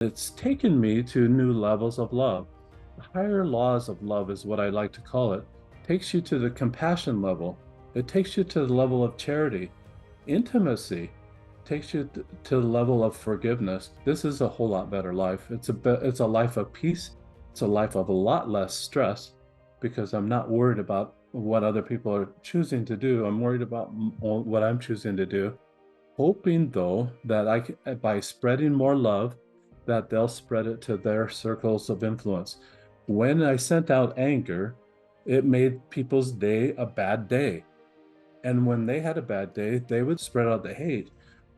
It's taken me to new levels of love. Higher laws of love is what I like to call it. Takes you to the compassion level. It takes you to the level of charity. Intimacy takes you to the level of forgiveness. This is a whole lot better life. It's a life of peace. It's a life of a lot less stress because I'm not worried about what other people are choosing to do. I'm worried about what I'm choosing to do. Hoping though that by spreading more love, that they'll spread it to their circles of influence. When I sent out anger, it made people's day a bad day. And when they had a bad day, they would spread out the hate.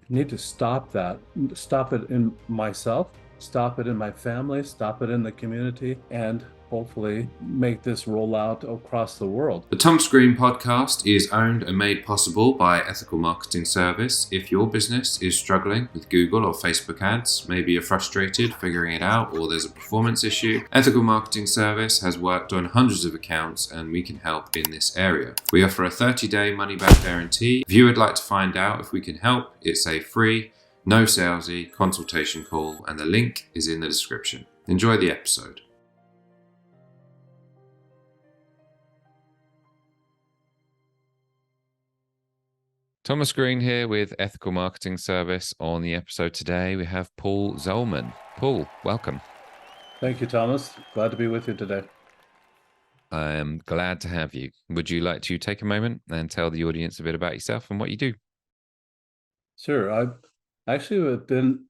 I need to stop that. Stop it in myself, stop it in my family, stop it in the community, and hopefully make this roll out across the world. The Tom Screen podcast is owned and made possible by Ethical Marketing Service. If your business is struggling with Google or Facebook ads, maybe you're frustrated figuring it out or there's a performance issue, Ethical Marketing Service has worked on hundreds of accounts and we can help in this area. We offer a 30-day money-back guarantee. If you would like to find out if we can help, it's a free, no salesy consultation call and the link is in the description. Enjoy the episode. Thomas Green here with Ethical Marketing Service. On the episode today, we have Paul Zolman. Paul, welcome. Thank you, Thomas. Glad to be with you today. I am glad to have you. Would you like to take a moment and tell the audience a bit about yourself and what you do? Sure. I've actually been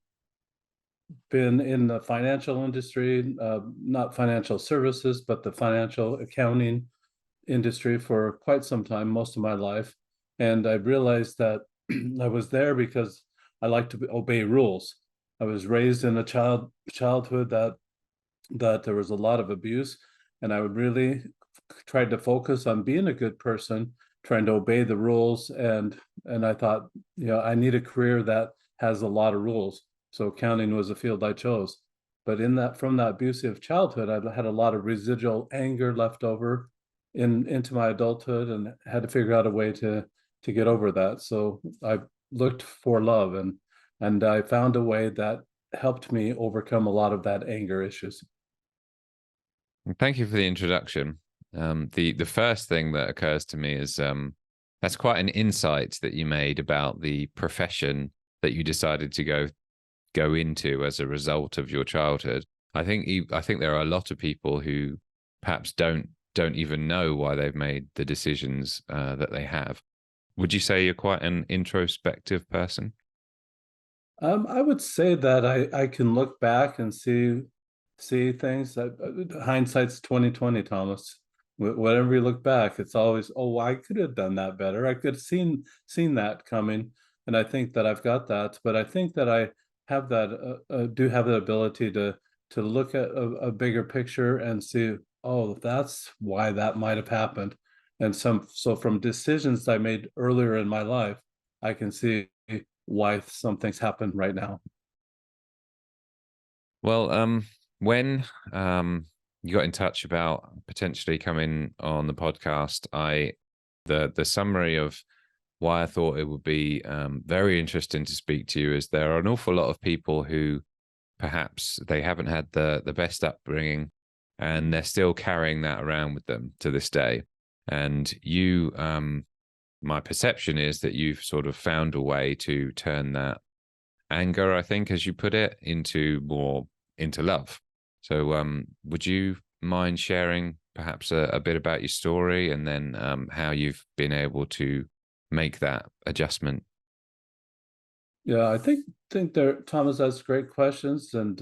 in the financial industry, not financial services, but the financial accounting industry for quite some time, most of my life. And I realized that I was there because I like to obey rules. I was raised in a childhood that there was a lot of abuse, and I would really try to focus on being a good person, trying to obey the rules. And I thought, I need a career that has a lot of rules. So accounting was a field I chose. But from that abusive childhood, I had a lot of residual anger left over into my adulthood, and had to figure out a way to get over that. So I looked for love, and I found a way that helped me overcome a lot of that anger issues. Thank you for the introduction. The first thing that occurs to me is that's quite an insight that you made about the profession that you decided to go into as a result of your childhood. I think there are a lot of people who perhaps don't even know why they've made the decisions that they have. Would you say you're quite an introspective person? I would say that I can look back and see things that hindsight's 2020, Thomas. Whatever you look back, it's always, oh, I could have done that better. I could have seen that coming, and I think that I've got that. But I think that I have do have the ability to look at a bigger picture and see, oh, that's why that might have happened. And so from decisions I made earlier in my life, I can see why some things happen right now. Well, when you got in touch about potentially coming on the podcast, the summary of why I thought it would be very interesting to speak to you is there are an awful lot of people who perhaps they haven't had the best upbringing and they're still carrying that around with them to this day. And you, my perception is that you've sort of found a way to turn that anger, I think, as you put it, into love. So would you mind sharing perhaps a bit about your story and then how you've been able to make that adjustment? Yeah, I think there, Thomas, that's great questions, and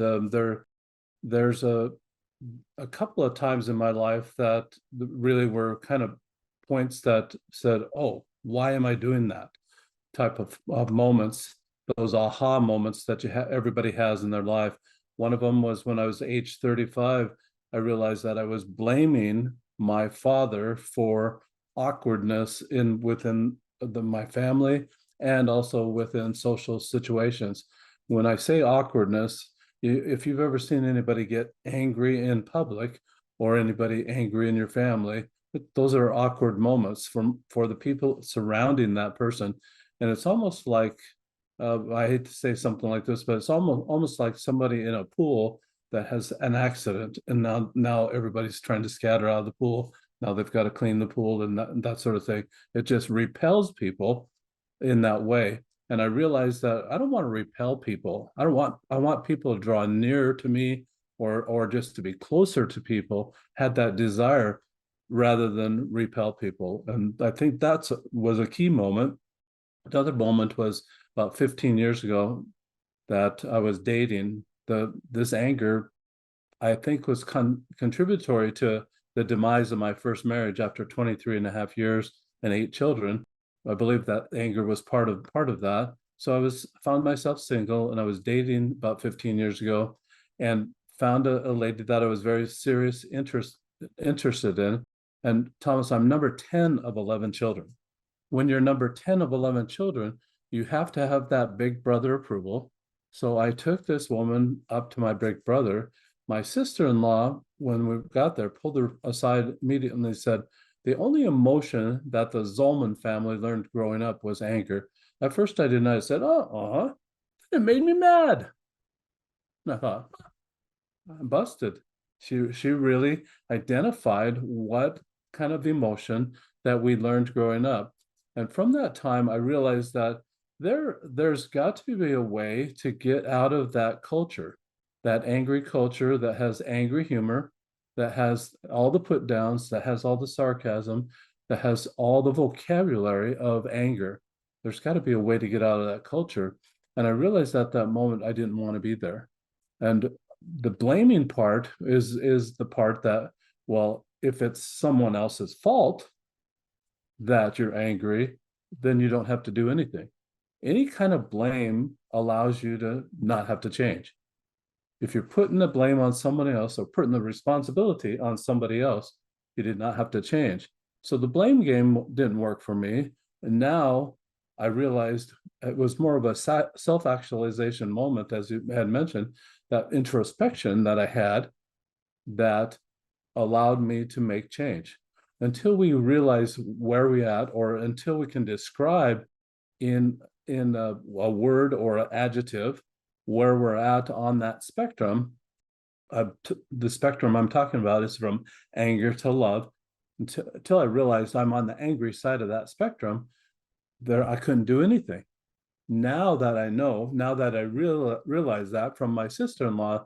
there's a couple of times in my life that really were kind of points that said, "Oh, why am I doing that?" type of moments, those aha moments that everybody has in their life. One of them was when I was age 35. I realized that I was blaming my father for awkwardness within my family and also within social situations. When I say awkwardness, if you've ever seen anybody get angry in public or anybody angry in your family, those are awkward moments for the people surrounding that person. And it's almost like I hate to say something like this, but it's almost like somebody in a pool that has an accident, and now everybody's trying to scatter out of the pool. Now they've got to clean the pool and that sort of thing. It just repels people in that way. And I realized that I don't want to repel people. I want people to draw near to me, or just to be closer to people, had that desire, rather than repel people. And I think that's was a key moment. Another moment was about 15 years ago that I was dating. This anger, I think, was contributory to the demise of my first marriage after 23 and a half years and 8 children. I believe that anger was part of that. So found myself single, and I was dating about 15 years ago, and found a lady that I was very interested in. And Thomas, I'm number 10 of 11 children. When you're number 10 of 11 children, you have to have that big brother approval. So I took this woman up to my big brother. My sister-in-law, when we got there, pulled her aside immediately and said, the only emotion that the Zolman family learned growing up was anger. At first I denied. I said, oh, it made me mad. And I thought, I'm busted. She really identified what kind of emotion that we learned growing up. And from that time, I realized that there's got to be a way to get out of that culture, that angry culture that has angry humor, that has all the put downs, that has all the sarcasm, that has all the vocabulary of anger. There's got to be a way to get out of that culture. And I realized at that moment I didn't want to be there. And the blaming part is the part that, well, if it's someone else's fault that you're angry, then you don't have to do anything. Any kind of blame allows you to not have to change. If you're putting the blame on somebody else or putting the responsibility on somebody else, you did not have to change. So the blame game didn't work for me. And now I realized it was more of a self-actualization moment, as you had mentioned, that introspection that I had that allowed me to make change. Until we realize where we're at, or until we can describe in a word or an adjective where we're at on that spectrum, the spectrum I'm talking about is from anger to love. Until I realized I'm on the angry side of that spectrum, there I couldn't do anything. Now that I know, now that I realize that from my sister-in-law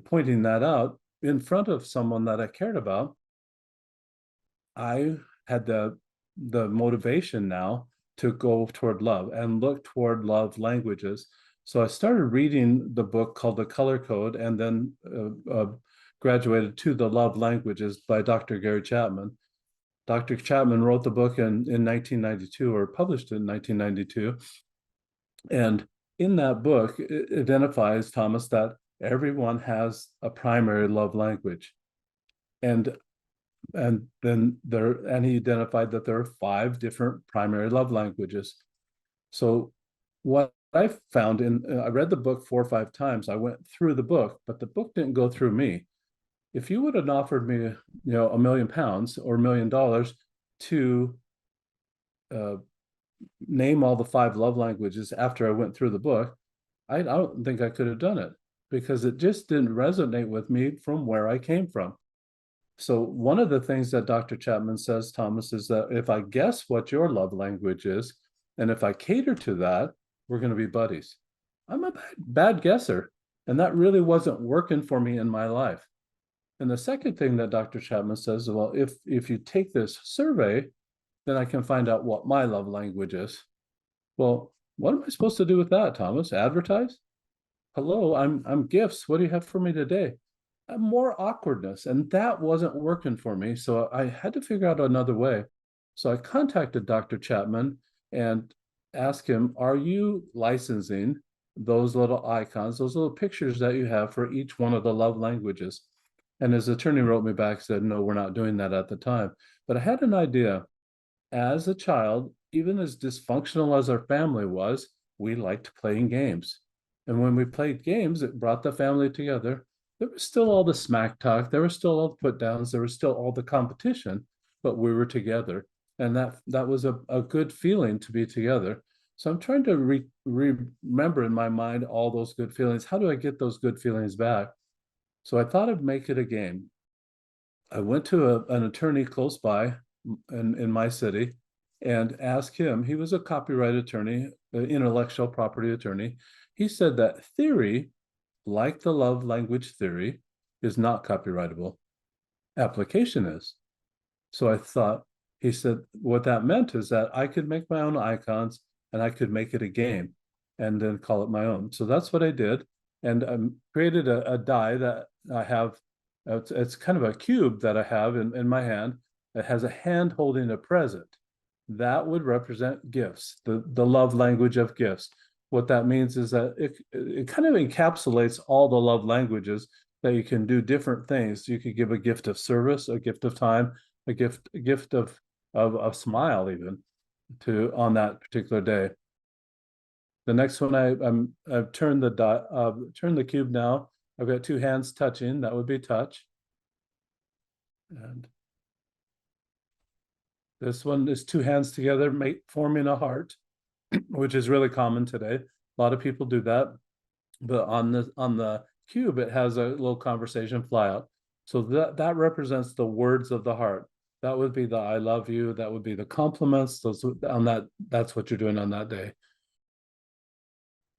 pointing that out in front of someone that I cared about, I had the motivation now to go toward love and look toward love languages. So I started reading the book called The Color Code, and then graduated to the love languages by Dr. Gary Chapman. Dr. Chapman wrote the book in 1992, or published it in 1992. And in that book, it identifies, Thomas, that everyone has a primary love language. And then he identified that there are 5 different primary love languages. So what I found I read the book 4 or 5 times. I went through the book, but the book didn't go through me. If you would have offered me, £1 million or $1 million to name all the 5 love languages after I went through the book, I don't think I could have done it, because it just didn't resonate with me from where I came from. So one of the things that Dr. Chapman says, Thomas, is that if I guess what your love language is, and if I cater to that, we're going to be buddies. I'm a bad guesser, and that really wasn't working for me in my life. And the second thing that Dr. Chapman says, well, if you take this survey, then I can find out what my love language is. Well, what am I supposed to do with that, Thomas? Advertise? Hello, I'm gifts. What do you have for me today? More awkwardness, and that wasn't working for me. So I had to figure out another way. So I contacted Dr. Chapman and asked him, are you licensing those little icons, those little pictures that you have for each one of the love languages? And his attorney wrote me back, said, no, we're not doing that at the time. But I had an idea. As a child, even as dysfunctional as our family was, we liked playing games. And when we played games, it brought the family together. There was still all the smack talk, there was still all the put downs, there was still all the competition, but we were together. And that was a good feeling to be together. So I'm trying to remember in my mind all those good feelings. How do I get those good feelings back? So I thought I'd make it a game. I went to an attorney close by in my city and asked him. He was a copyright attorney, intellectual property attorney. He said that theory, like the love language theory, is not copyrightable. Application is. So I thought, he said, what that meant is that I could make my own icons and I could make it a game and then call it my own. So that's what I did. And created a die that I have. It's kind of a cube that I have in my hand. It has a hand holding a present. That would represent gifts, the love language of gifts. What that means is that it kind of encapsulates all the love languages, that you can do different things. You could give a gift of service, a gift of time, a gift of a smile, even to on that particular day. The next one, I've turned the cube now. I've got two hands touching. That would be touch. And this one is two hands together, forming a heart, which is really common today. A lot of people do that. But on the cube, it has a little conversation flyout. So that represents the words of the heart. That would be the I love you. That would be the compliments. That's what you're doing on that day.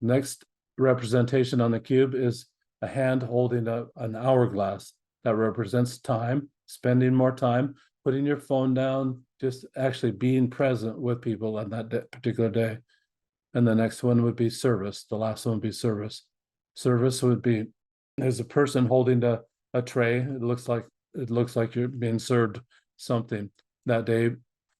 Next representation on the cube is a hand holding an hourglass. That represents time, spending more time, putting your phone down, just actually being present with people on that particular day. And the next one would be service. The last one would be service. Service would be as a person holding a tray. It looks like you're being served something that day.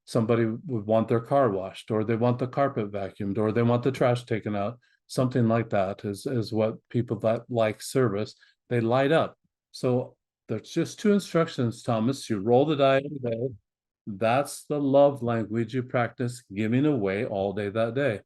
Somebody would want their car washed, or they want the carpet vacuumed, or they want the trash taken out. Something like that is what people that like service, they light up. So there's just two instructions, Thomas. You roll the die every day. That's the love language you practice giving away all day that day.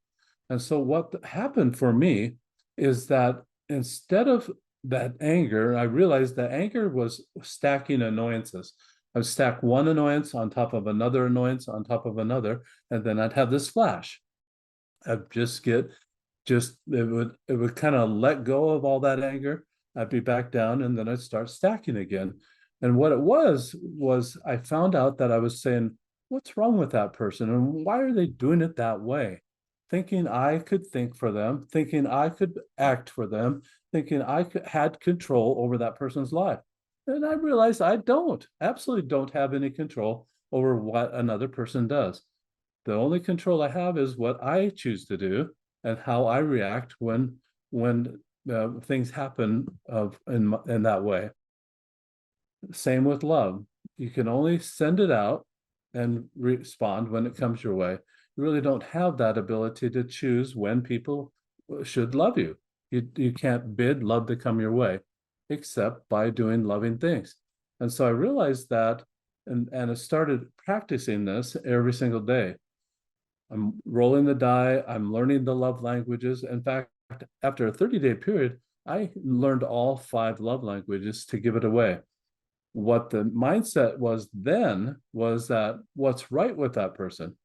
And so what happened for me is that instead of that anger, I realized that anger was stacking annoyances. I would stack one annoyance on top of another annoyance on top of another, and then I'd have this flash. I'd it would kind of let go of all that anger. I'd be back down, and then I'd start stacking again. And what it was I found out that I was saying, what's wrong with that person? And why are they doing it that way? Thinking I could think for them, thinking I could act for them, thinking had control over that person's life. And I realized I absolutely don't have any control over what another person does. The only control I have is what I choose to do and how I react when things happen in that way. Same with love. You can only send it out and respond when it comes your way. You really don't have that ability to choose when people should love you. You can't bid love to come your way, except by doing loving things. And so I realized that, and I started practicing this every single day. I'm rolling the die. I'm learning the love languages. In fact, after a 30-day period, I learned all 5 love languages to give it away. What the mindset was then was that what's right with that person?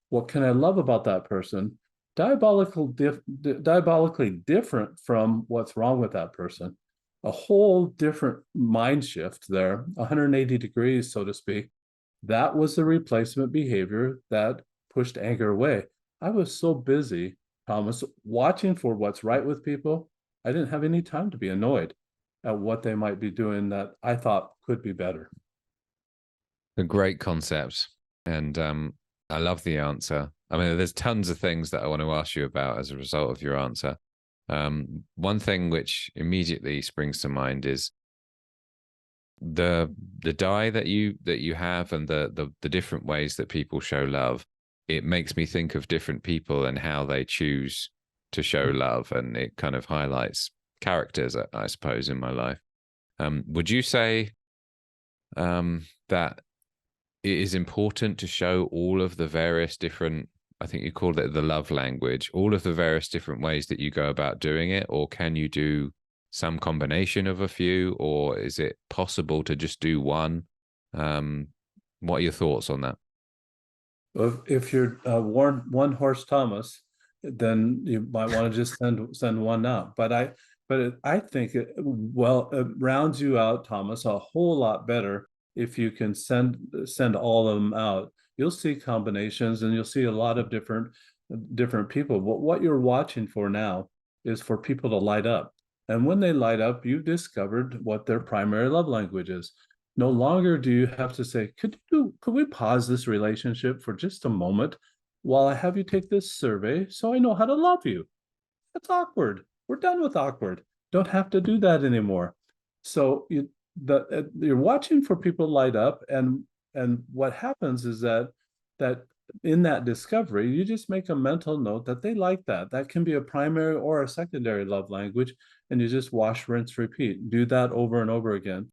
What can I love about that person? Diabolically different from what's wrong with that person. A whole different mind shift there, 180 degrees, so to speak. That was the replacement behavior that pushed anger away. I was so busy, Thomas, watching for what's right with people. I didn't have any time to be annoyed at what they might be doing that I thought could be better. A great concept. And I love the answer. I mean, there's tons of things that I want to ask you about as a result of your answer. One thing which immediately springs to mind is the die that you have, and the different ways that people show love. It makes me think of different people and how they choose to show love, and it kind of highlights characters, I suppose, in my life. Would you say that it is important to show all of the various different, I think you called it the love language, all of the various different ways that you go about doing it? Or can you do some combination of a few? Or is it possible to just do one? What are your thoughts on that? If you're one horse Thomas, then you might want to just send one out. I think it rounds you out, Thomas, a whole lot better if you can send all of them out. You'll see combinations, and you'll see a lot of different people. What you're watching for now is for people to light up. And when they light up, you've discovered what their primary love language is. No longer do you have to say, could we pause this relationship for just a moment while I have you take this survey so I know how to love you? That's awkward. We're done with awkward. Don't have to do that anymore. So you're watching for people light up, and what happens is that in that discovery, you just make a mental note that they like that. That can be a primary or a secondary love language, and you just wash, rinse, repeat. Do that over and over again.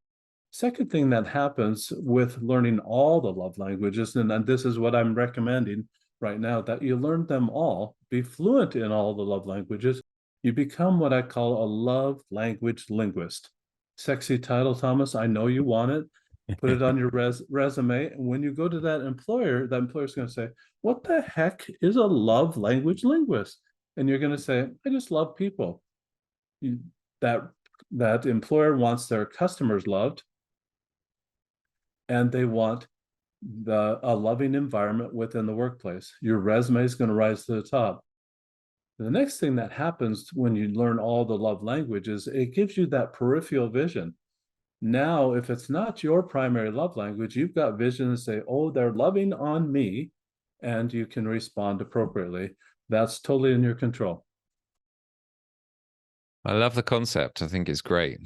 Second thing that happens with learning all the love languages, and this is what I'm recommending right now, that you learn them all, be fluent in all the love languages. You become what I call a love language linguist. Sexy title, Thomas. I know you want it. Put it on your resume. And when you go to that employer's going to say, what the heck is a love language linguist? And you're going to say, I just love people. That that employer wants their customers loved, and they want a loving environment within the workplace. Your resume is going to rise to the top. The next thing that happens when you learn all the love languages, it gives you that peripheral vision. Now, if it's not your primary love language, you've got vision to say, oh, they're loving on me, and you can respond appropriately. That's totally in your control. I love the concept. I think it's great.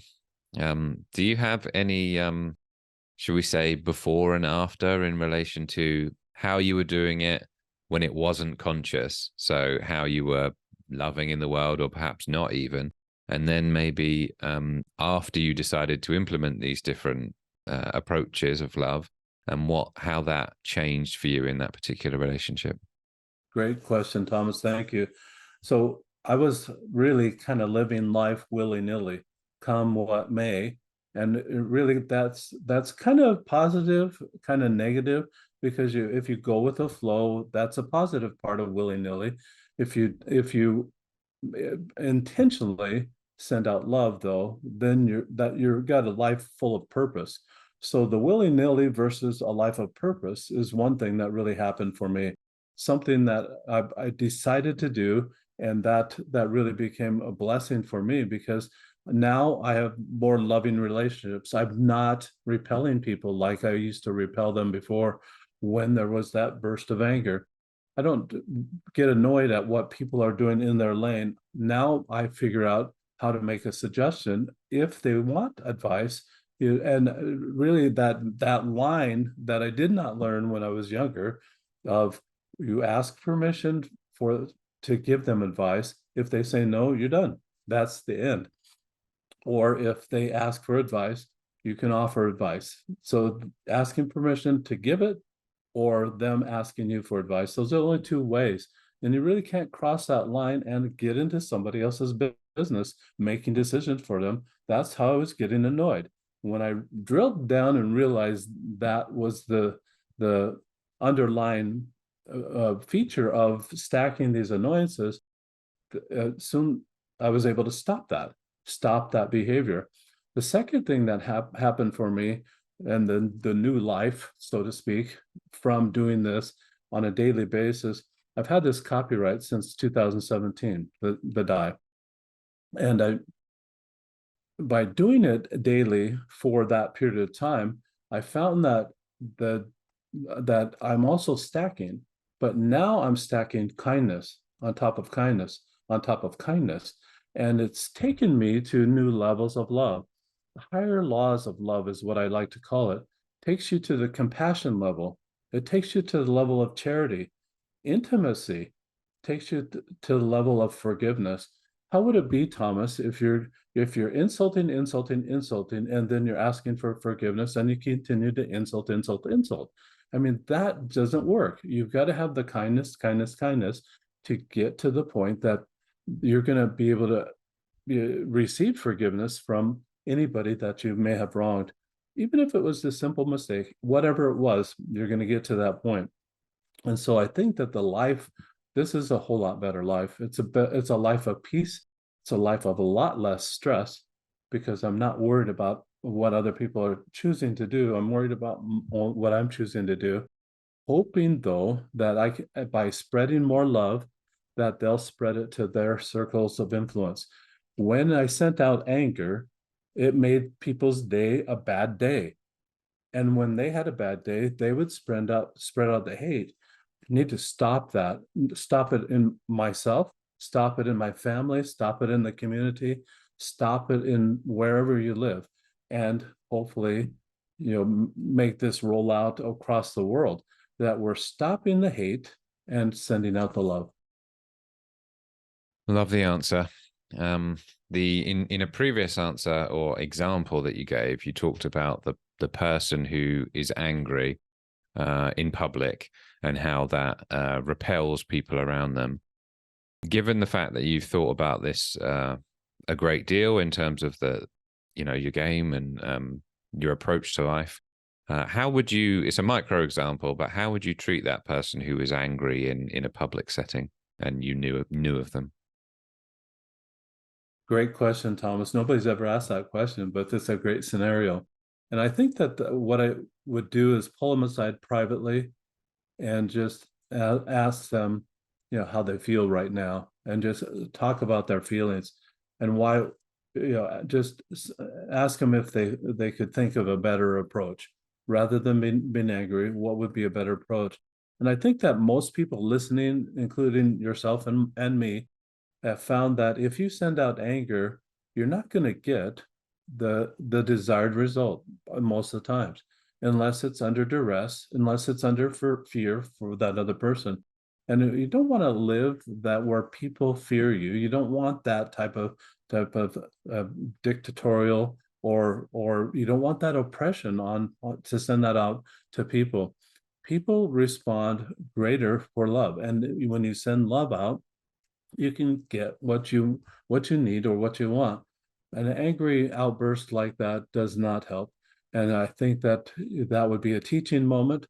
Do you have any, should we say, before and after in relation to how you were doing it when it wasn't conscious? So how you were loving in the world, or perhaps not even, and then maybe after you decided to implement these different approaches of love, and how that changed for you in that particular relationship. Great question, Thomas. Thank you. So I was really kind of living life willy-nilly, come what may. And really that's kind of positive, kind of negative, because if you go with the flow, that's a positive part of willy-nilly. If you intentionally send out love, though, then you've got a life full of purpose. So the willy-nilly versus a life of purpose is one thing that really happened for me. Something that I decided to do, and that really became a blessing for me, because now I have more loving relationships. I'm not repelling people like I used to repel them before, when there was that burst of anger. I don't get annoyed at what people are doing in their lane. Now I figure out how to make a suggestion if they want advice. And really that line that I did not learn when I was younger, of you ask permission to give them advice. If they say no, you're done. That's the end. Or if they ask for advice, you can offer advice. So asking permission to give it, or them asking you for advice, those are only two ways. And you really can't cross that line and get into somebody else's business, making decisions for them. That's how I was getting annoyed. When I drilled down and realized that was the underlying feature of stacking these annoyances, soon I was able to stop that behavior. The second thing that happened for me, and then the new life, so to speak, from doing this on a daily basis, I've had this copyright since 2017, the die. And by doing it daily for that period of time, I found that I'm also stacking, but now I'm stacking kindness on top of kindness on top of kindness. And it's taken me to new levels of love. Higher laws of love is what I like to call it. Takes you to the compassion level. It takes you to the level of charity. Intimacy takes you to the level of forgiveness. How would it be, Thomas, if you're insulting, and then you're asking for forgiveness, and you continue to insult? I mean, that doesn't work. You've got to have the kindness to get to the point that you're going to be able to receive forgiveness from anybody that you may have wronged. Even if it was a simple mistake, whatever it was, you're going to get to that point. And so I think that the life this is a whole lot better life. It's a life of peace. It's a life of a lot less stress because I'm not worried about what other people are choosing to do. I'm worried about what I'm choosing to do, hoping though that by spreading more love, that they'll spread it to their circles of influence. When I sent out anger, it made people's day a bad day. And when they had a bad day, they would spread out the hate. I need to stop that. Stop it in myself, stop it in my family, stop it in the community, stop it in wherever you live. And hopefully, make this roll out across the world, that we're stopping the hate and sending out the love. Love the answer. In a previous answer or example that you gave, you talked about the person who is angry in public and how that repels people around them. Given the fact that you've thought about this a great deal in terms of your game and your approach to life, how would you? It's a micro example, but how would you treat that person who is angry in a public setting and you knew of them? Great question, Thomas. Nobody's ever asked that question, but it's a great scenario. And I think that what I would do is pull them aside privately and just ask them, how they feel right now, and just talk about their feelings and why, just ask them if they could think of a better approach rather than being angry. What would be a better approach? And I think that most people listening, including yourself and me, have found that if you send out anger, you're not going to get the desired result most of the times, unless it's under duress, unless it's under fear for that other person. And you don't want to live that where people fear you. You don't want that type of dictatorial, or you don't want that oppression to send that out to people. People respond greater for love, and when you send love out, you can get what you need or what you want. An angry outburst like that does not help. And I think that would be a teaching moment,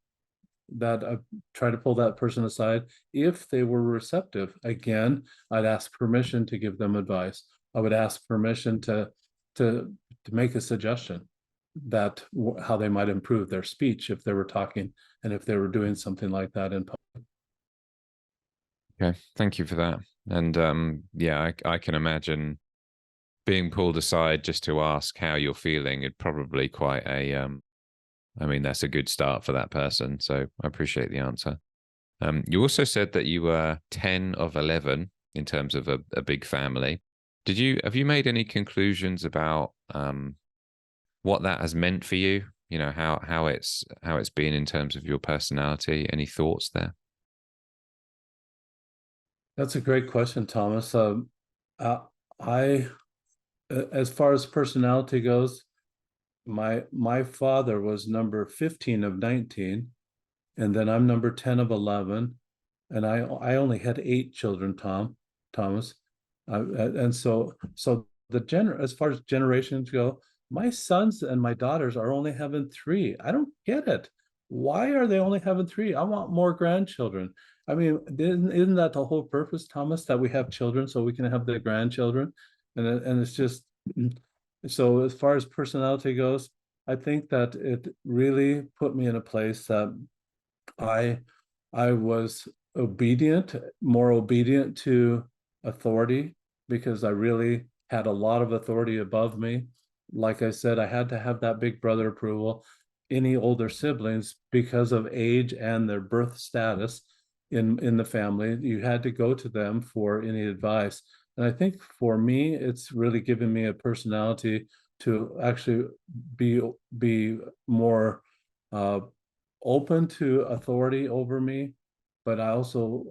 that I try to pull that person aside. If they were receptive, again, I'd ask permission to give them advice. I would ask permission to make a suggestion that how they might improve their speech if they were talking and if they were doing something like that in public. Okay, thank you for that. And yeah, I can imagine being pulled aside just to ask how you're feeling. It probably quite a I mean, that's a good start for that person. So I appreciate the answer. You also said that you were 10 of 11 in terms of a big family. Have you made any conclusions about what that has meant for you? You know, how it's been in terms of your personality. Any thoughts there? That's a great question, Thomas. I, as far as personality goes, my father was number 15 of 19, and then I'm number 10 of 11, and I only had 8 children, Thomas. And so as far as generations go, my sons and my daughters are only having 3. I don't get it. Why are they only having 3? I want more grandchildren. I mean, isn't that the whole purpose, Thomas, that we have children so we can have the grandchildren? And it's just, so as far as personality goes, I think that it really put me in a place that I I was more obedient to authority, because I really had a lot of authority above me. Like I said, I had to have that big brother approval. Any older siblings, because of age and their birth status in the family, you had to go to them for any advice. And I think for me, it's really given me a personality to actually be more uh, open to authority over me, but I also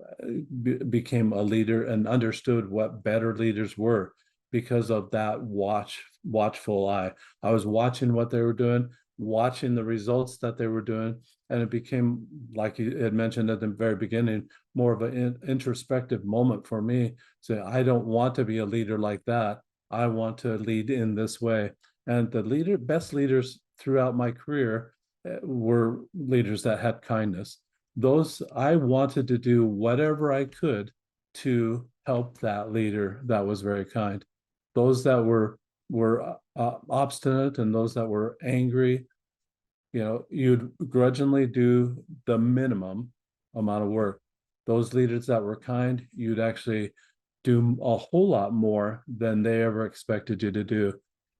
became a leader and understood what better leaders were because of that watchful eye. I was watching what they were doing, watching the results that they were doing, and it became, like you had mentioned at the very beginning, more of an introspective moment for me. Say, I don't want to be a leader like that. I want to lead in this way. And the best leaders throughout my career were leaders that had kindness. those I wanted to do whatever I could to help that leader that was very kind. Those that were obstinate and those that were angry, you'd grudgingly do the minimum amount of work. Those leaders that were kind, you'd actually do a whole lot more than they ever expected you to do.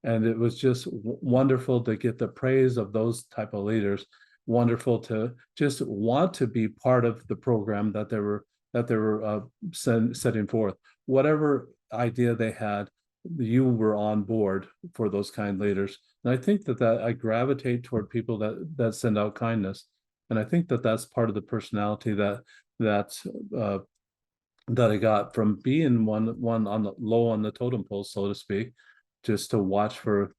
And it was just wonderful to get the praise of those type of leaders. Wonderful to just want to be part of the program that they were setting forth. Whatever idea they had, you were on board for those kind leaders. And I think that I gravitate toward people that send out kindness. And I think that that's part of the personality that uh, that I got from being one on the low on the totem pole, so to speak, just to watch for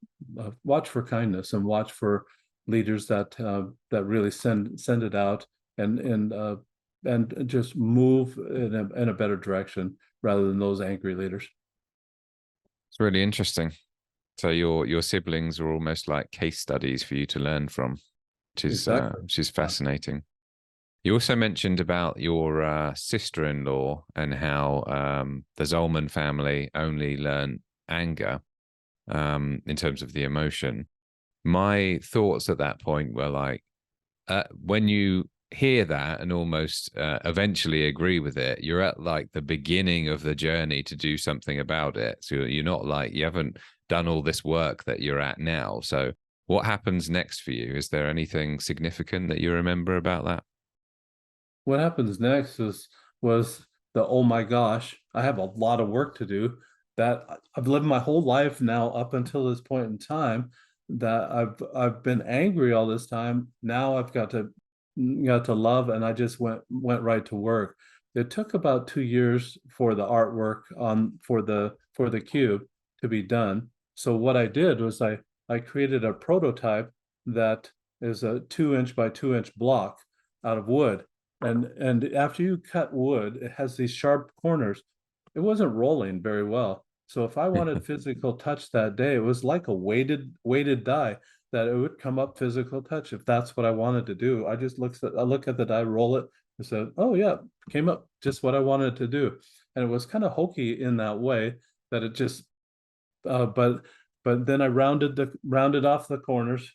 kindness and watch for leaders that really send it out and just move in a better direction rather than those angry leaders. It's really interesting. So your siblings are almost like case studies for you to learn from, Exactly. which is Yeah. fascinating. You also mentioned about your sister-in-law and how the Zolman family only learn anger in terms of the emotion. My thoughts at that point were like, when you hear that and almost eventually agree with it, you're at like the beginning of the journey to do something about it. So you're not like, you haven't done all this work that you're at now. So what happens next for you? Is there anything significant that you remember about that? What happens next was the oh my gosh, I have a lot of work to do that I've lived my whole life now up until this point in time that I've been angry all this time. Now I've got to love, and I just went right to work. It took about 2 years for the artwork on for the cube to be done. So what I did was I created a prototype that is a 2 inch by 2 inch block out of wood, and after you cut wood, it has these sharp corners. It wasn't rolling very well. So if I wanted physical touch that day, it was like a weighted die that it would come up physical touch if that's what I wanted to do. I look at the die, roll it, and said, "Oh yeah, came up just what I wanted to do." And it was kind of hokey in that way that it just but then I rounded off the corners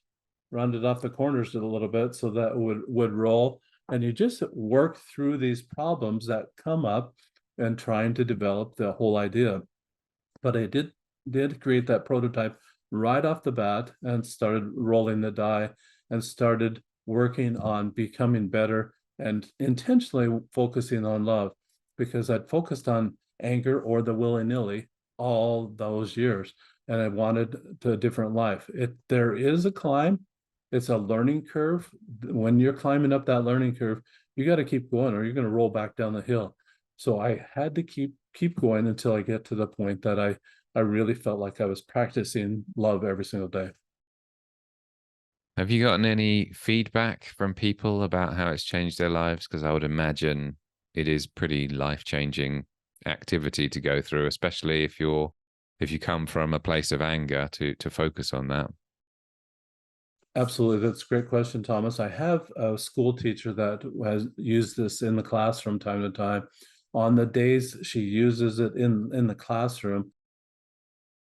a little bit so that would roll. And you just work through these problems that come up and trying to develop the whole idea. But I did create that prototype right off the bat and started rolling the die and started working on becoming better and intentionally focusing on love because I'd focused on anger or the willy-nilly all those years and I wanted a different life. There is a climb. It's a learning curve. When you're climbing up that learning curve, you got to keep going or you're going to roll back down the hill. So I had to keep going until I get to the point that I really felt like I was practicing love every single day. Have you gotten any feedback from people about how it's changed their lives? Because I would imagine it is pretty life-changing activity to go through, especially if you come from a place of anger to focus on that. Absolutely. That's a great question, Thomas. I have a school teacher that has used this in the class from time to time. On the days she uses it in the classroom,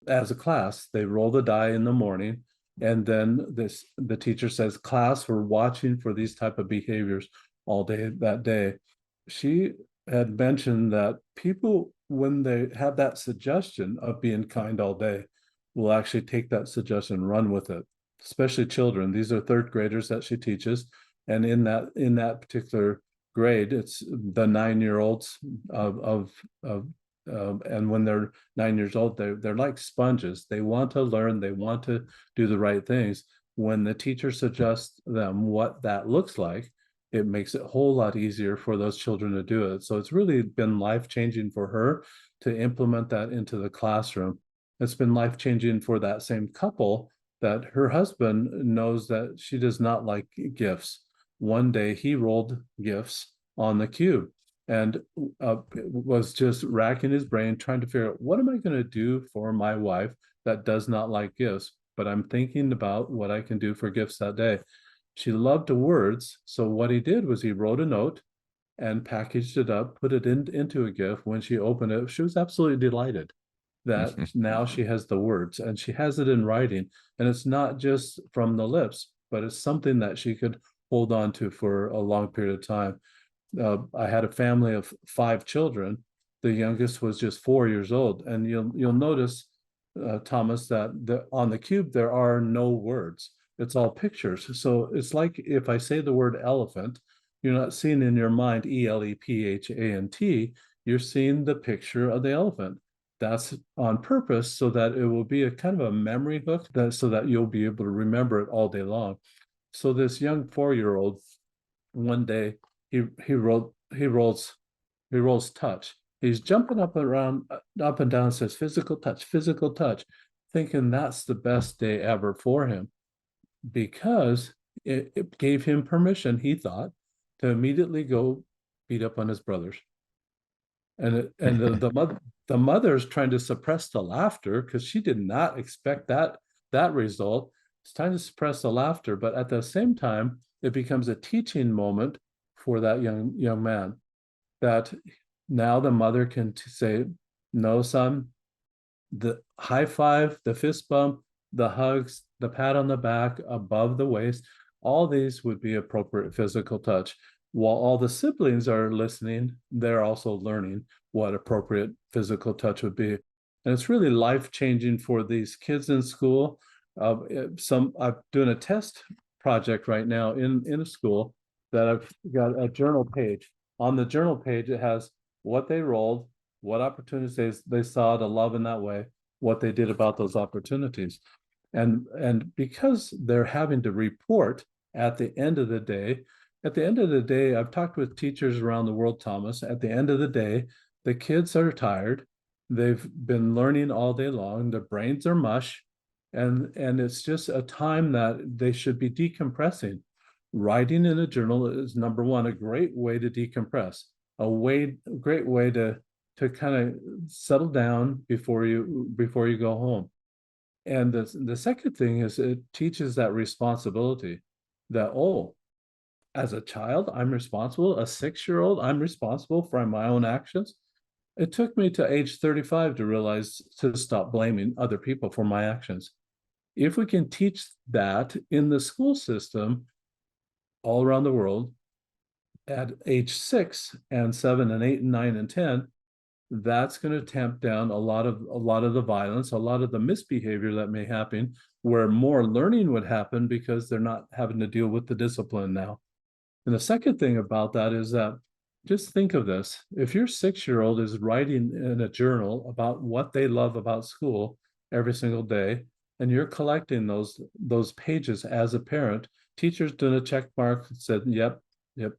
as a class, they roll the die in the morning, and then the teacher says, "Class, we're watching for these type of behaviors all day that day." She had mentioned that people, when they have that suggestion of being kind all day, will actually take that suggestion and run with it, especially children. These are third graders that she teaches, and in that particular grade, it's the 9 year olds of and when they're 9 years old, they're like sponges. They want to learn, they want to do the right things. When the teacher suggests them what that looks like, it makes it a whole lot easier for those children to do it. So it's really been life-changing for her to implement that into the classroom. It's been life-changing for that same couple that her husband knows that she does not like gifts. One day he rolled gifts on the cube and was just racking his brain trying to figure out what am I going to do for my wife that does not like gifts, but I'm thinking about what I can do for gifts that day. She loved the words. So what he did was he wrote a note and packaged it up, put it into a gift. When she opened it, she was absolutely delighted that now she has the words and she has it in writing. And it's not just from the lips, but it's something that she could hold on to for a long period of time. I had a family of 5 children. The youngest was just 4 years old, and you'll notice, Thomas, that on the cube there are no words. It's all pictures. So it's like if I say the word elephant, you're not seeing in your mind ELEPHANT. You're seeing the picture of the elephant. That's on purpose so that it will be a kind of a memory hook that so that you'll be able to remember it all day long. So this young 4-year-old, one day he rolls touch. He's jumping up and around, up and down, says physical touch, thinking that's the best day ever for him because it gave him permission, he thought, to immediately go beat up on his brothers. And the mother's trying to suppress the laughter because she did not expect that result. It's time to suppress the laughter, but at the same time, it becomes a teaching moment for that young man that now the mother can say, "No, son, the high five, the fist bump, the hugs, the pat on the back above the waist, all these would be appropriate physical touch. While all the siblings are listening, they're also learning what appropriate physical touch would be. And it's really life changing for these kids in school. I'm doing a test project right now in a school that I've got a journal page. On the journal page, it has what they rolled, what opportunities they saw to love in that way, what they did about those opportunities. And because they're having to report at the end of the day, I've talked with teachers around the world, Thomas. At the end of the day, the kids are tired. They've been learning all day long. Their brains are mush. And it's just a time that they should be decompressing. Writing in a journal is number one, a great way to decompress, great way to kind of settle down before you go home. And the second thing is it teaches that responsibility that, oh, as a child, I'm responsible. A 6-year-old, I'm responsible for my own actions. It took me to age 35 to realize to stop blaming other people for my actions. If we can teach that in the school system all around the world at age 6 and 7 and 8 and 9 and 10, that's going to tamp down a lot of the violence, a lot of the misbehavior that may happen, where more learning would happen because they're not having to deal with the discipline now. And the second thing about that is that just think of this. If your 6-year-old is writing in a journal about what they love about school every single day, and you're collecting those pages as a parent, teacher's doing a check mark, said, yep,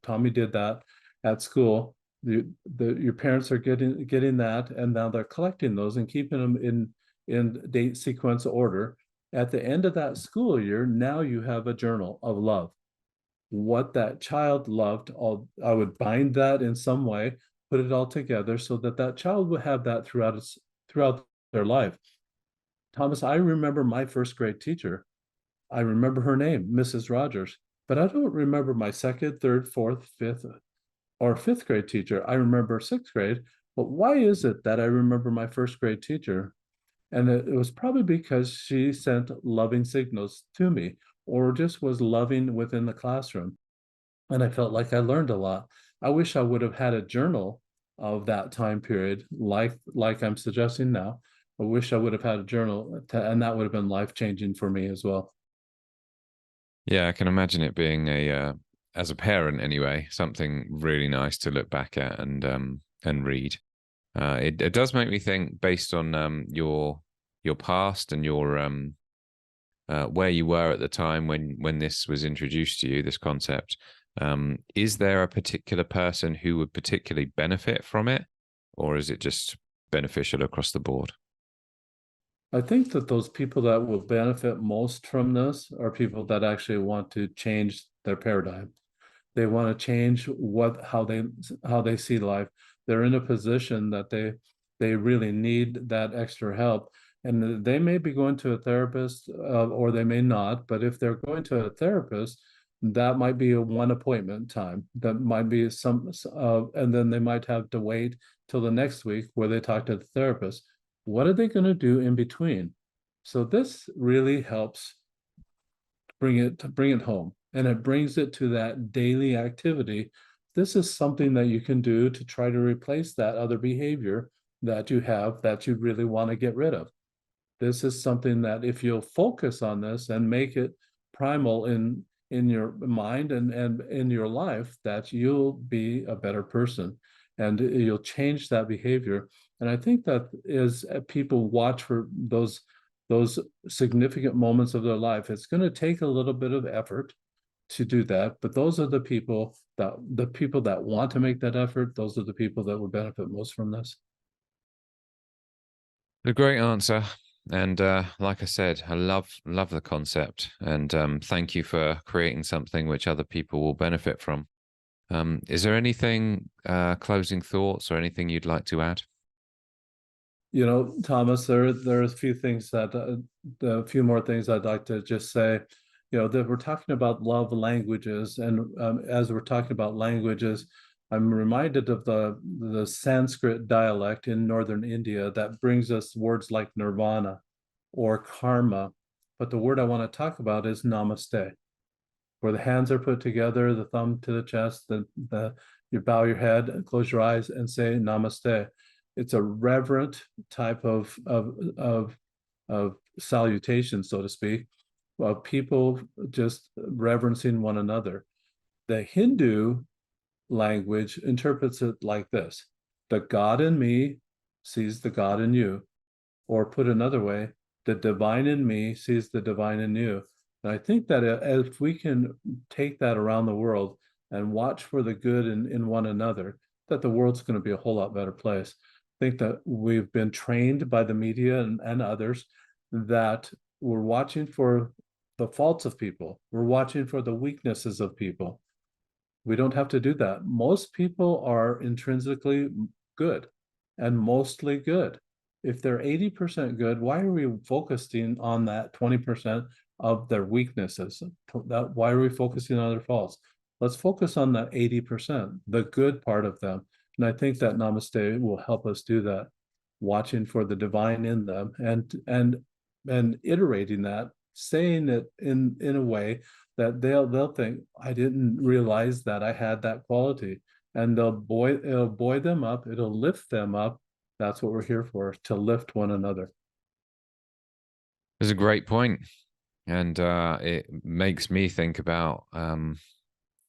Tommy did that at school. Your parents are getting that, and now they're collecting those and keeping them in date sequence order. At the end of that school year, now you have a journal of love. What that child loved, I would bind that in some way, put it all together so that that child would have that throughout their life. Thomas, I remember my first grade teacher. I remember her name, Mrs. Rogers, but I don't remember my second, third, fourth, fifth, or fifth grade teacher. I remember sixth grade, but why is it that I remember my first grade teacher? And it was probably because she sent loving signals to me or just was loving within the classroom. And I felt like I learned a lot. I wish I would have had a journal of that time period, like I'm suggesting now. I wish I would have had a journal, and that would have been life changing for me as well. Yeah, I can imagine it being as a parent anyway, something really nice to look back at and read. It does make me think, based on your past and your where you were at the time when this was introduced to you, this concept. Is there a particular person who would particularly benefit from it, or is it just beneficial across the board? I think that those people that will benefit most from this are people that actually want to change their paradigm. They want to change how they see life. They're in a position that they really need that extra help, and they may be going to a therapist, or they may not. But if they're going to a therapist, that might be a one appointment time. That might be and then they might have to wait till the next week where they talk to the therapist. What are they going to do in between? So this really helps bring it home, and it brings it to that daily activity. This is something that you can do to try to replace that other behavior that you have that you really want to get rid of. This is something that if you'll focus on this and make it primal in your mind and in your life, that you'll be a better person and you'll change that behavior. And I think that is people watch for those significant moments of their life. It's going to take a little bit of effort to do that, but those are the people that want to make that effort. Those are the people that will benefit most from this. A great answer. And like I said, I love the concept. And thank you for creating something which other people will benefit from. Is there anything, closing thoughts or anything you'd like to add? Thomas, there are a few things a few more things I'd like to just say. That we're talking about love languages, and as we're talking about languages, I'm reminded of the Sanskrit dialect in northern India that brings us words like nirvana or karma. But the word I want to talk about is namaste, where the hands are put together, the thumb to the chest, you bow your head and close your eyes and say namaste. It's a reverent type of salutation, so to speak, of people just reverencing one another. The Hindu language interprets it like this: the God in me sees the God in you. Or put another way, the divine in me sees the divine in you. And I think that if we can take that around the world and watch for the good in one another, that the world's going to be a whole lot better place. I think that we've been trained by the media and others that we're watching for the faults of people. We're watching for the weaknesses of people. We don't have to do that. Most people are intrinsically good and mostly good. If they're 80% good, why are we focusing on that 20% of their weaknesses? Why are we focusing on their faults? Let's focus on that 80%, the good part of them. And I think that namaste will help us do that, watching for the divine in them and iterating that, saying it in a way that they'll think, I didn't realize that I had that quality. And it'll buoy them up, it'll lift them up. That's what we're here for, to lift one another. It's a great point. And it makes me think about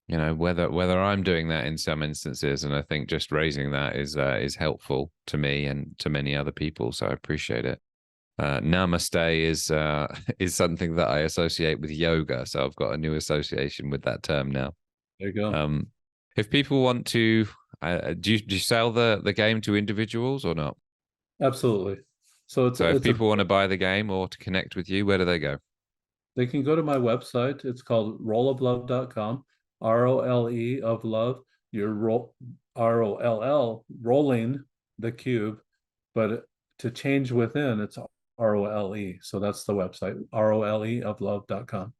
whether I'm doing that in some instances. And I think just raising that is helpful to me and to many other people. So I appreciate it. Namaste is something that I associate with yoga, so I've got a new association with that term now. There you go. If people want to, do you sell the game to individuals or not? Absolutely. So if people want to buy the game or to connect with you, where do they go? They can go to my website. It's called rolloflove.com, ROLE of love. You're ROLL, rolling the cube, but to change within, it's ROLE. So that's the website, ROLE of love.com.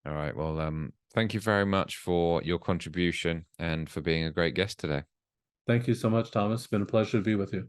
All right. Well, thank you very much for your contribution and for being a great guest today. Thank you so much, Thomas. It's been a pleasure to be with you.